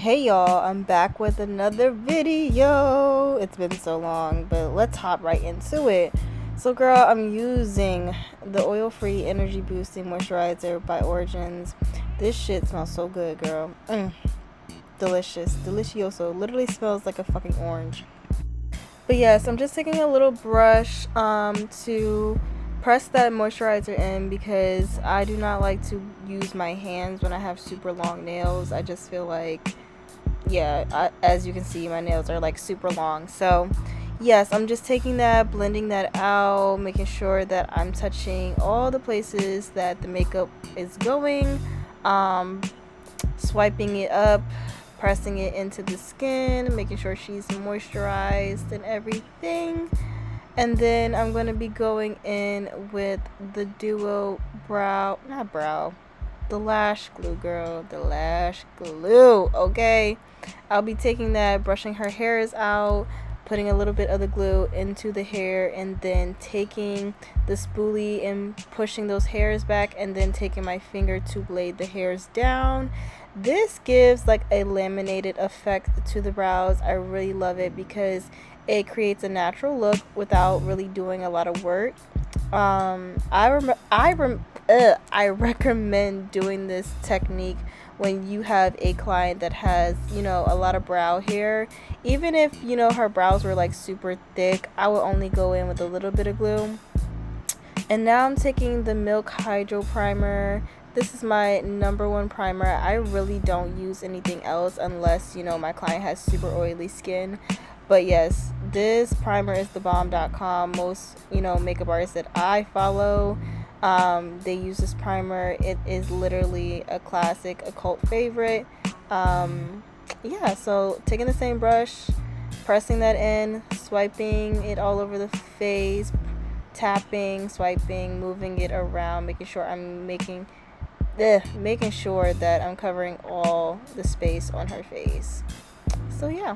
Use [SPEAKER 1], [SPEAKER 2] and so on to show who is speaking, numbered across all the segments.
[SPEAKER 1] Hey y'all, I'm back with another video. It's been so long, but let's hop right into it. So girl, I'm using the oil-free energy boosting moisturizer by Origins. This shit smells so good, girl. Delicious, delicioso. Literally smells like a fucking orange. But yes, I'm just taking a little brush to press that moisturizer in because I do not like to use my hands when I have super long nails. I just feel like, yeah, as you can see, my nails are like super long. So yes, I'm just taking that, blending that out, making sure that I'm touching all the places that the makeup is going, swiping it up, pressing it into the skin, making sure she's moisturized and everything. And then I'm going to be going in with the duo the lash glue, girl, the lash glue. Okay, I'll be taking that, brushing her hairs out, putting a little bit of the glue into the hair, and then taking the spoolie and pushing those hairs back, and then taking my finger to lay the hairs down. This gives like a laminated effect to the brows. I really love it because it creates a natural look without really doing a lot of work. I recommend doing this technique when you have a client that has, a lot of brow hair. Even if, her brows were like super thick, I would only go in with a little bit of glue. And now I'm taking the Milk Hydro Primer. This is my #1 primer. I really don't use anything else unless, my client has super oily skin. But yes, this primer is thebomb.com. Most, makeup artists that I follow, they use this primer. It is literally a classic, a cult favorite. Yeah, so taking the same brush, pressing that in, swiping it all over the face, tapping, swiping, moving it around, making sure I'm making sure that I'm covering all the space on her face. So yeah.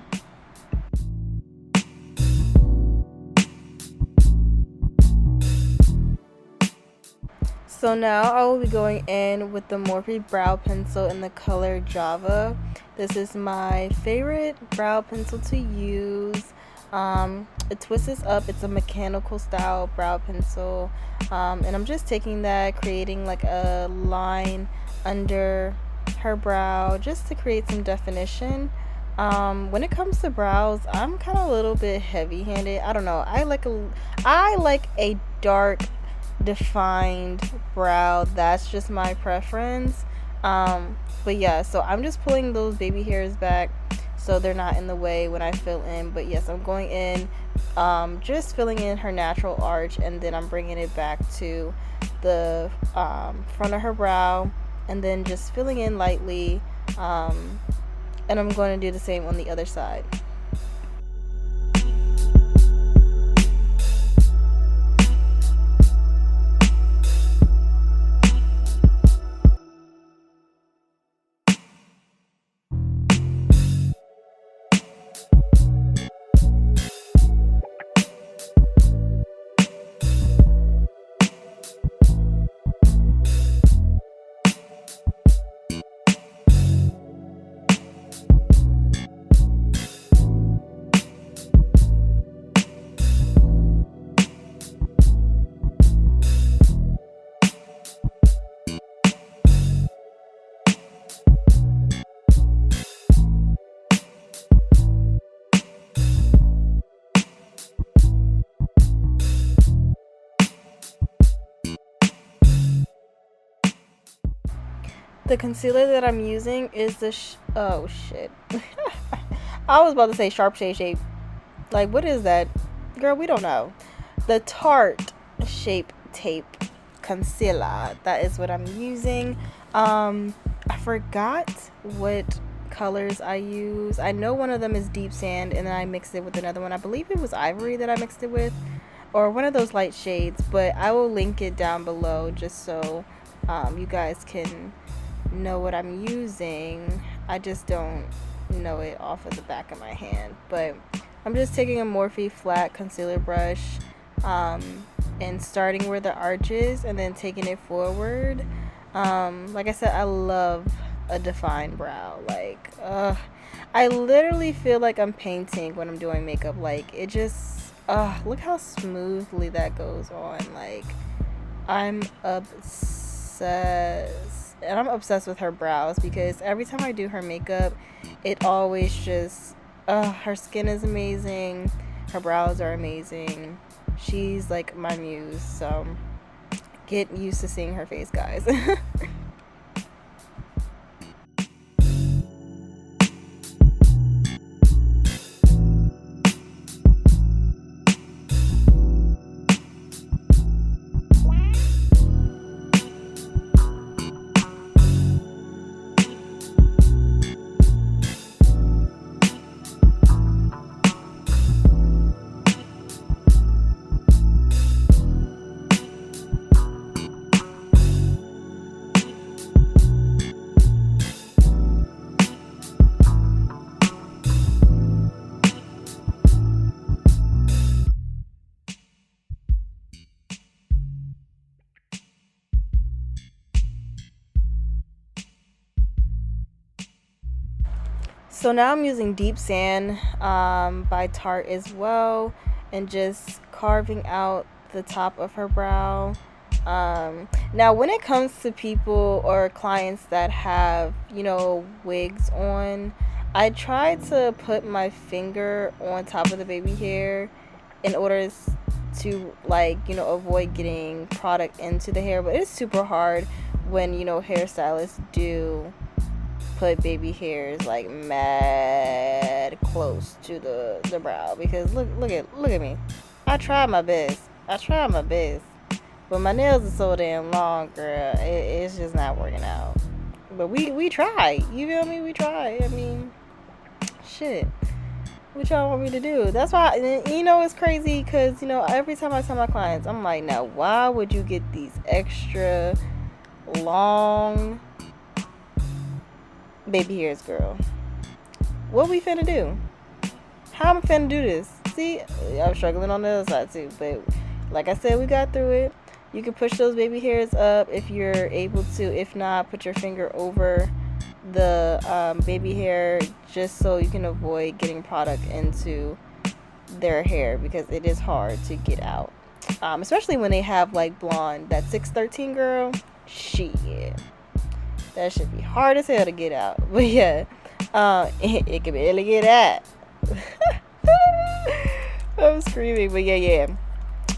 [SPEAKER 1] So now I will be going in with the Morphe brow pencil in the color Java. This is my favorite brow pencil to use. It twists up. It's a mechanical style brow pencil, and I'm just taking that, creating like a line under her brow just to create some definition. When it comes to brows, I'm kind of a little bit heavy-handed. I don't know. I like a dark, defined brow. That's just my preference. But yeah, so I'm just pulling those baby hairs back so they're not in the way when I fill in. But yes, I'm going in, just filling in her natural arch, and then I'm bringing it back to the front of her brow, and then just filling in lightly, and I'm going to do the same on the other side. The concealer that I'm using is the oh shit. I was about to say Sharp Shade Shape. Like, what is that? Girl, we don't know. The Tarte Shape Tape Concealer. That is what I'm using. I forgot what colors I use. I know one of them is Deep Sand, and then I mixed it with another one. I believe it was Ivory that I mixed it with, or one of those light shades, but I will link it down below just so you guys can know what I'm using. I just don't know it off of the back of my hand. But I'm just taking a Morphe flat concealer brush, and starting where the arch is, and then taking it forward. Like I said, I love a defined brow. Like, I literally feel like I'm painting when I'm doing makeup. Like, it just, look how smoothly that goes on. Like, I'm obsessed. And I'm obsessed with her brows because every time I do her makeup, it always just, her skin is amazing. Her brows are amazing. She's like my muse. So get used to seeing her face, guys. So now I'm using Deep Sand by Tarte as well, and just carving out the top of her brow. Now when it comes to people or clients that have, you know, wigs on, I try to put my finger on top of the baby hair in order to, like, you know, avoid getting product into the hair. But it's super hard when, you know, hairstylists do put baby hairs like mad close to the brow, because look at me. I tried my best. But my nails are so damn long, girl. It's just not working out. But we try. You feel me? We try. I mean, shit. What y'all want me to do? That's why, you know, it's crazy because, you know, every time I tell my clients, I'm like, now why would you get these extra long baby hairs, girl? What we finna do? How am I finna do this? See, I'm struggling on the other side too, but like I said, we got through it. You can push those baby hairs up if you're able to. If not, put your finger over the baby hair just so you can avoid getting product into their hair, because it is hard to get out, especially when they have like blonde. That 613 girl, shit, that should be hard as hell to get out. But yeah, it can barely get out. I'm screaming, but yeah.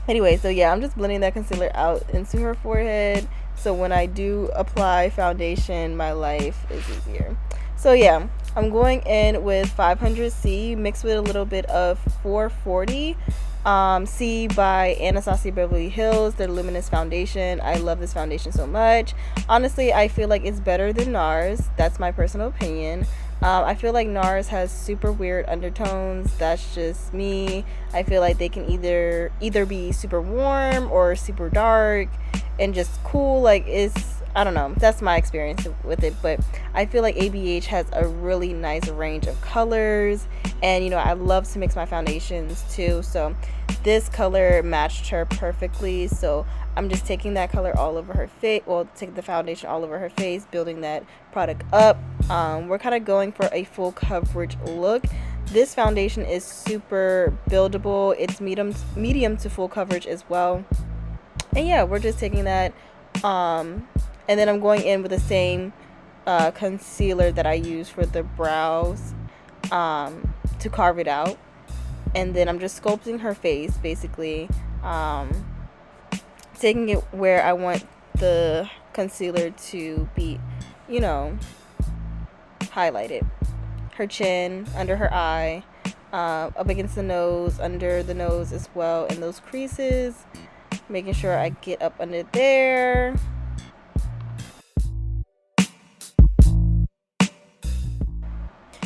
[SPEAKER 1] Anyway, so yeah, I'm just blending that concealer out into her forehead, so when I do apply foundation, my life is easier. So yeah, I'm going in with 500C mixed with a little bit of 440 C by Anastasia Beverly Hills, their luminous foundation. I love this foundation so much. Honestly, I feel like it's better than NARS. That's my personal opinion. I feel like NARS has super weird undertones. That's just me. I feel like they can either be super warm or super dark and just cool. Like, I don't know. That's my experience with it. But I feel like ABH has a really nice range of colors. And, you know, I love to mix my foundations too. So this color matched her perfectly. So I'm just taking that color all over her face. Well, take the foundation all over her face, building that product up. We're kind of going for a full coverage look. This foundation is super buildable. It's medium to full coverage as well. And yeah, we're just taking that. And then I'm going in with the same concealer that I use for the brows to carve it out. And then I'm just sculpting her face, basically. Taking it where I want the concealer to be, you know, highlighted. Her chin, under her eye, up against the nose, under the nose as well, in those creases. Making sure I get up under there.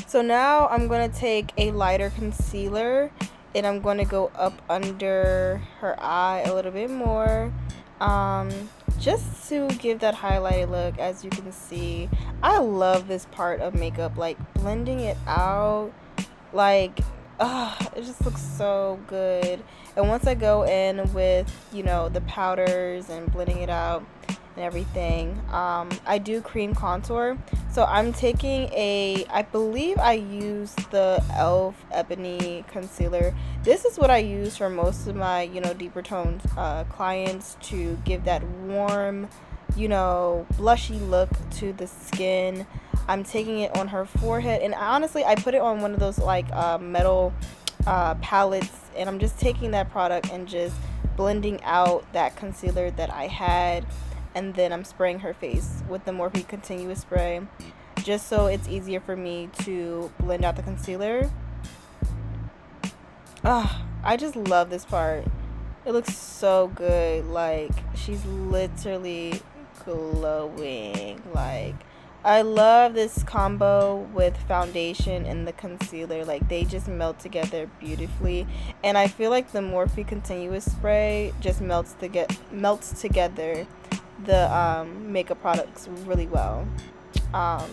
[SPEAKER 1] So now I'm going to take a lighter concealer and I'm going to go up under her eye a little bit more, just to give that highlighted look. As you can see, I love this part of makeup, like blending it out, like it just looks so good. And once I go in with, you know, the powders and blending it out, and everything. I do cream contour, so I'm taking I believe I use the e.l.f. Ebony concealer. This is what I use for most of my, deeper toned clients, to give that warm, blushy look to the skin. I'm taking it on her forehead, and honestly, I put it on one of those like metal palettes, and I'm just taking that product and just blending out that concealer that I had, and then I'm spraying her face with the Morphe continuous spray, just so it's easier for me to blend out the concealer. I just love this part. It looks so good. Like, she's literally glowing. Like, I love this combo with foundation and the concealer. Like, they just melt together beautifully, and I feel like the Morphe continuous spray just melts together the makeup products really well.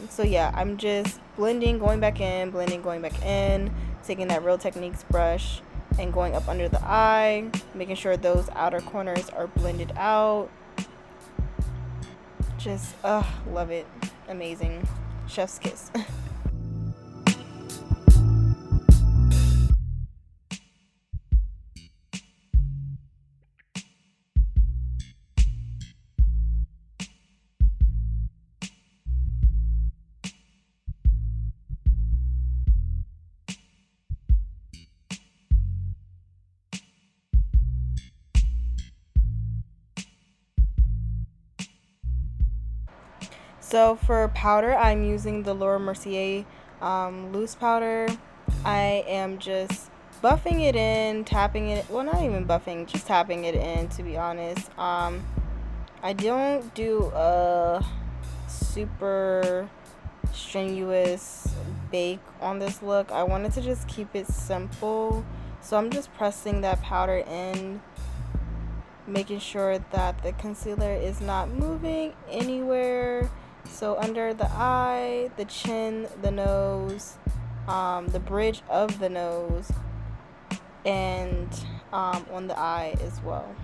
[SPEAKER 1] So yeah, I'm just blending, going back in, blending, going back in, taking that Real Techniques brush and going up under the eye, making sure those outer corners are blended out. Just love it. Amazing. Chef's kiss. So for powder, I'm using the Mercier loose powder. I am just buffing it in, tapping it. Well, not even buffing, just tapping it in, to be honest. I don't do a super strenuous bake on this look. I wanted to just keep it simple. So I'm just pressing that powder in, making sure that the concealer is not moving anywhere. So under the eye, the chin, the nose, the bridge of the nose, and on the eye as well.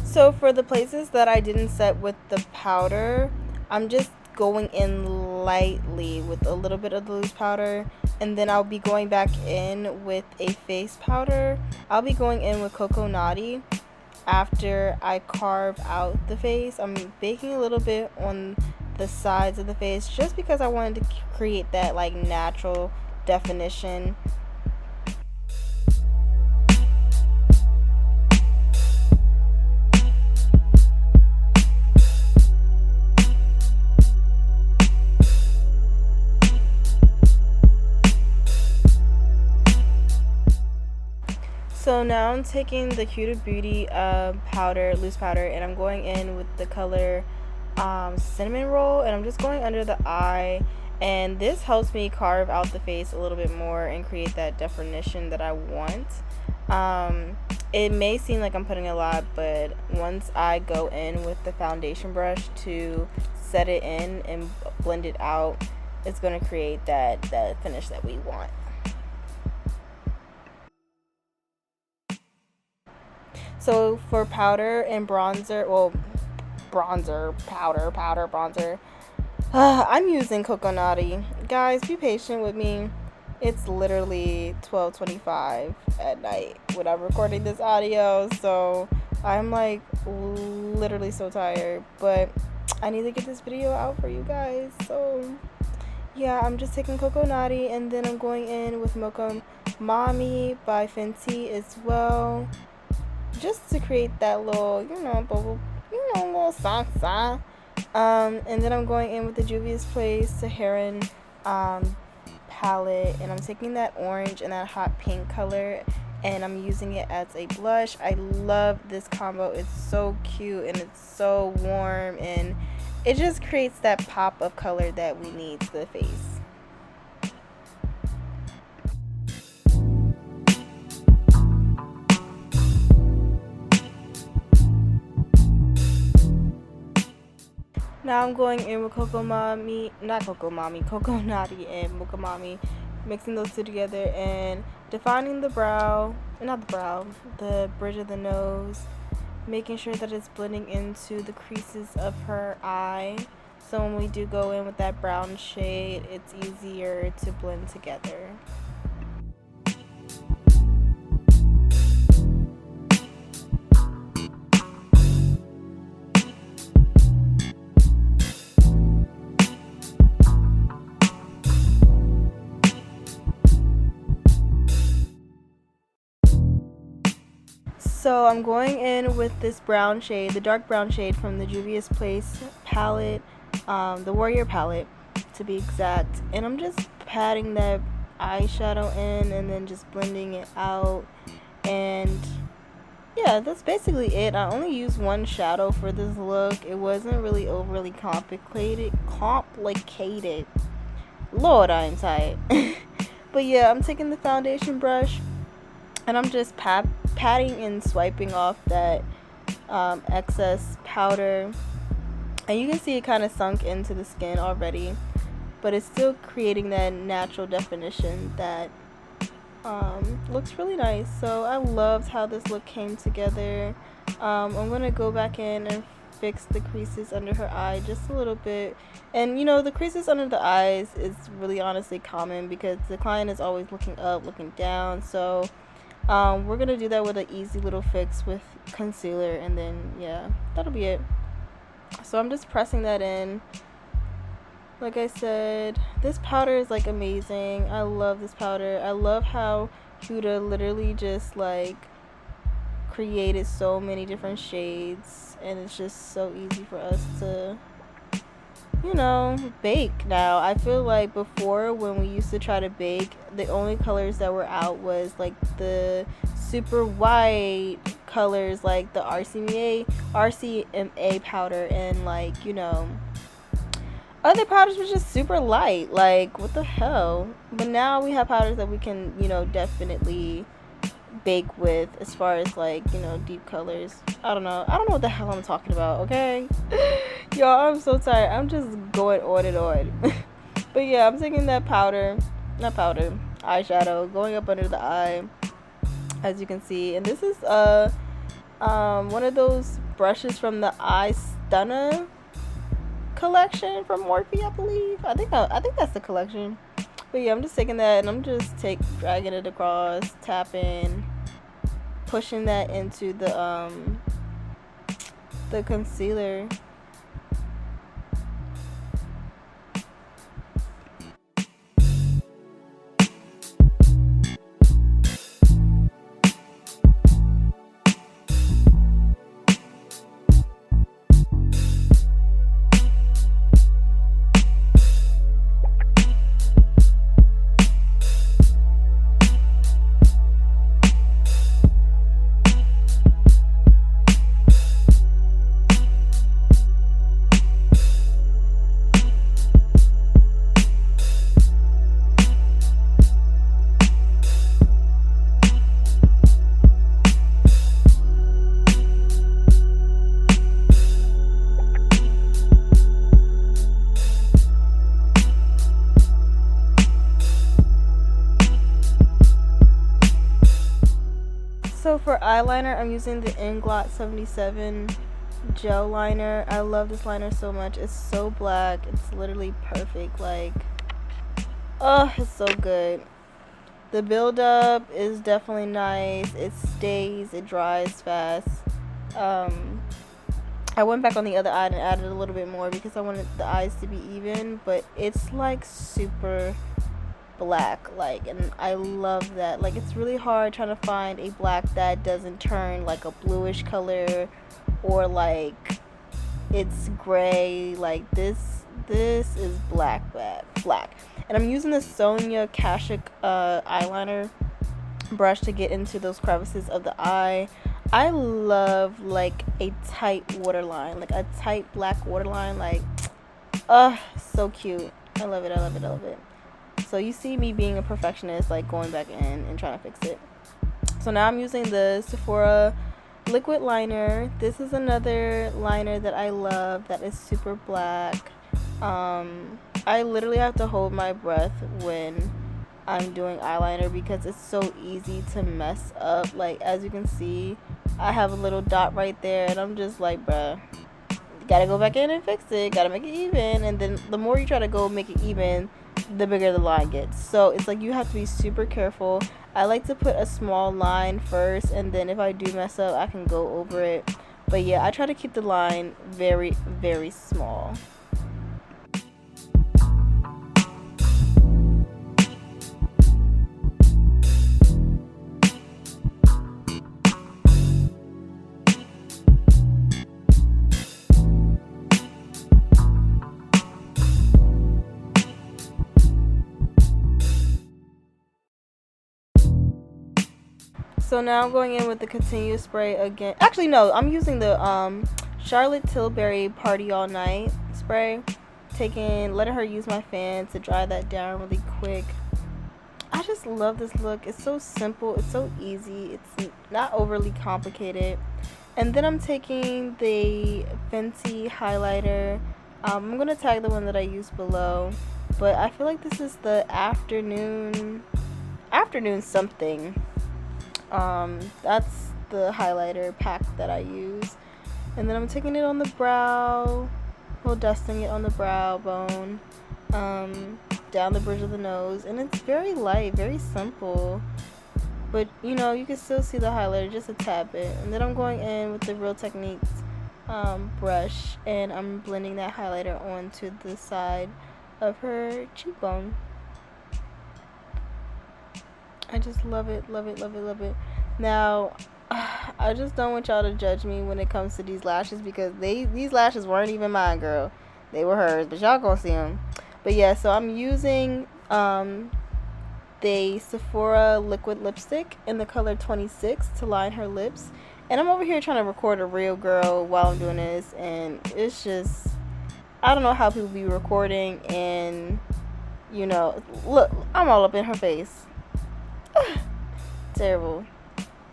[SPEAKER 1] So for the places that I didn't set with the powder, I'm just going in lightly with a little bit of the loose powder, and then I'll be going back in with a face powder. I'll be going in with Coco Naughty after I carve out the face. I'm baking a little bit on the sides of the face just because I wanted to create that like natural definition. So now I'm taking the Huda Beauty powder, loose powder, and I'm going in with the color Cinnamon Roll, and I'm just going under the eye, and this helps me carve out the face a little bit more and create that definition that I want. It may seem like I'm putting a lot, but once I go in with the foundation brush to set it in and blend it out, it's going to create that finish that we want. So for powder and bronzer, well, bronzer, I'm using Coco Naughty. Guys, be patient with me. It's literally 12:25 at night when I'm recording this audio, so I'm like literally so tired, but I need to get this video out for you guys. So yeah, I'm just taking Coco Naughty, and then I'm going in with Mocha Mami by Fenty as well, just to create that little, bubble, little salsa. And then I'm going in with the Juvias Place Saharan palette, and I'm taking that orange and that hot pink color, and I'm using it as a blush. I love this combo. It's so cute and it's so warm, and it just creates that pop of color that we need to the face. Now I'm going in with Coco Mami, not Coco Mami, Coco Naughty and Mocha Mami, mixing those two together and defining the brow, not the brow, the bridge of the nose, making sure that it's blending into the creases of her eye. So when we do go in with that brown shade, it's easier to blend together. So I'm going in with this brown shade, the dark brown shade from the Juvias Place palette, the Warrior palette to be exact. And I'm just patting that eyeshadow in and then just blending it out. And yeah, that's basically it. I only used one shadow for this look. It wasn't really overly complicated. Lord, I am tired. But yeah, I'm taking the foundation brush and I'm just patting and swiping off that excess powder, and you can see it kind of sunk into the skin already, but it's still creating that natural definition that looks really nice. So I loved how this look came together. I'm gonna go back in and fix the creases under her eye just a little bit. And you know, the creases under the eyes is really honestly common because the client is always looking up, looking down. So we're gonna do that with an easy little fix with concealer, and then yeah, that'll be it. So I'm just pressing that in. Like I said, this powder is like amazing. I love this powder. I love how Huda literally just like created so many different shades, and it's just so easy for us to, you know, bake now. I feel like before, when we used to try to bake, the only colors that were out was like the super white colors, like the RCMA powder, and like, you know, other powders were just super light. Like, what the hell? But now we have powders that we can, you know, definitely bake with, as far as like, you know, deep colors. I don't know what the hell I'm talking about, okay? Y'all, I'm so tired. I'm just going on and on. But yeah, I'm taking that eyeshadow, going up under the eye, as you can see. And this is one of those brushes from the Eye Stunner collection from Morphe, I believe. I think that's the collection. But yeah, I'm just taking that and I'm just dragging it across, tapping, pushing that into the concealer. So for eyeliner, I'm using the Inglot 77 gel liner. I love this liner so much. It's so black. It's literally perfect. Like, oh, it's so good. The buildup is definitely nice. It stays. It dries fast. I went back on the other eye and added a little bit more because I wanted the eyes to be even. But it's like super black, like, and I love that. Like, it's really hard trying to find a black that doesn't turn like a bluish color or like it's gray. Like, this is black. And I'm using the Sonia Kashuk eyeliner brush to get into those crevices of the eye. I love like a tight waterline, like a tight black waterline. Like, so cute. I love it. So you see me being a perfectionist, like going back in and trying to fix it. So now I'm using the Sephora liquid liner. This is another liner that I love that is super black. I literally have to hold my breath when I'm doing eyeliner because it's so easy to mess up. Like, as you can see, I have a little dot right there, and I'm just like, bruh, gotta go back in and fix it, gotta make it even. And then the more you try to go make it even, the bigger the line gets. So it's like you have to be super careful. I like to put a small line first, and then if I do mess up, I can go over it. But yeah, I try to keep the line very, very small. So now I'm going in with the continuous spray again. Actually, no, I'm using the Charlotte Tilbury Party All Night spray. Letting her use my fan to dry that down really quick. I just love this look. It's so simple. It's so easy. It's not overly complicated. And then I'm taking the Fenty highlighter. I'm going to tag the one that I used below. But I feel like this is the afternoon something. That's the highlighter pack that I use. And then I'm taking it on the brow, dusting it on the brow bone, down the bridge of the nose. And it's very light, very simple. But, you know, you can still see the highlighter, just a tad bit. And then I'm going in with the Real Techniques brush, and I'm blending that highlighter onto the side of her cheekbone. I just love it, love it, love it, love it. Now, I just don't want y'all to judge me when it comes to these lashes, because these lashes weren't even mine, girl. They were hers, but y'all gonna see them. But yeah, so I'm using the Sephora liquid lipstick in the color 26 to line her lips. And I'm over here trying to record a real girl while I'm doing this, and it's just, I don't know how people be recording and, you know, look, I'm all up in her face. Terrible.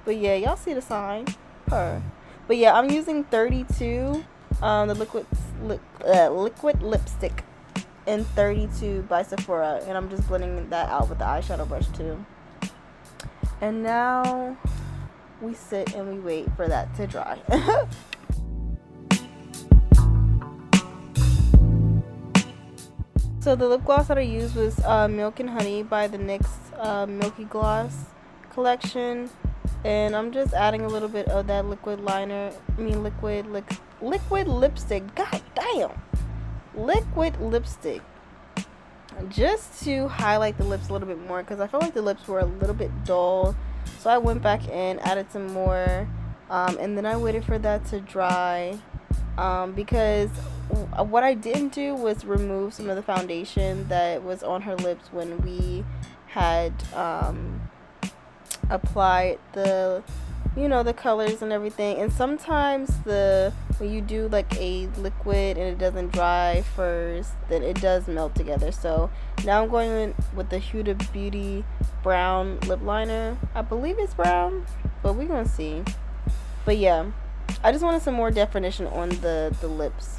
[SPEAKER 1] But yeah, y'all see the sign. Her. But yeah, I'm using 32, the liquid lipstick in 32 by Sephora, and I'm just blending that out with the eyeshadow brush too. And now we sit and we wait for that to dry. So the lip gloss that I used was Milk and Honey by the NYX Milky Gloss collection, and I'm just adding a little bit of that liquid lipstick. God damn, liquid lipstick, just to highlight the lips a little bit more, because I felt like the lips were a little bit dull. So I went back in, added some more, and then I waited for that to dry, because what I didn't do was remove some of the foundation that was on her lips when we had applied the, you know, the colors and everything. And sometimes when you do like a liquid and it doesn't dry first, then it does melt together. So now I'm going in with the Huda Beauty brown lip liner. I believe it's brown, but we're gonna see. But yeah, I just wanted some more definition on the lips.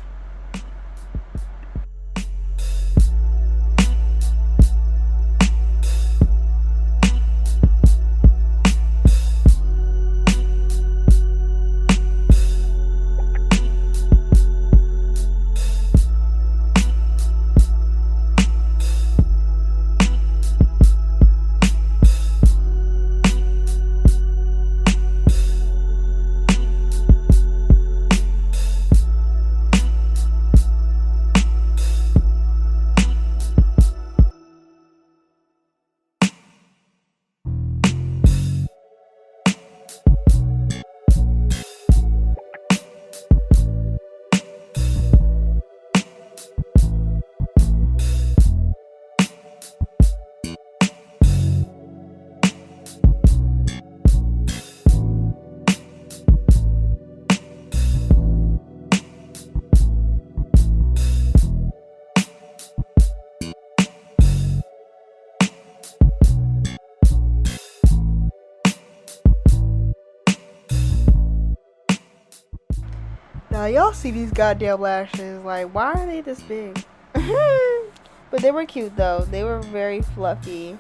[SPEAKER 1] Now y'all see these goddamn lashes. Like, why are they this big? But they were cute though. They were very fluffy.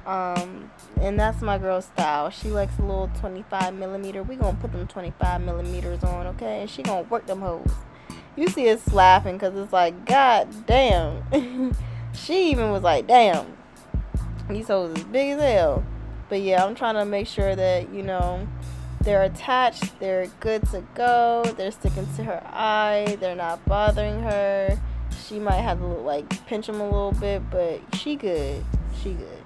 [SPEAKER 1] And that's my girl's style. She likes a little 25 millimeter. We gonna put them 25 millimeters on, okay? And she gonna work them hoes. You see us laughing because it's like, god damn. She even was like, damn, these hoes is big as hell. But yeah, I'm trying to make sure that, you know, they're attached, they're good to go, they're sticking to her eye, they're not bothering her. She might have to like pinch them a little bit, but she good. She good.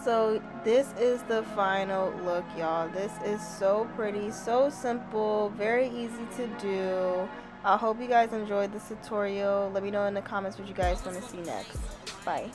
[SPEAKER 1] So this is the final look, y'all. This is so pretty, so simple, very easy to do. I hope you guys enjoyed this tutorial. Let me know in the comments what you guys want to see next. Bye.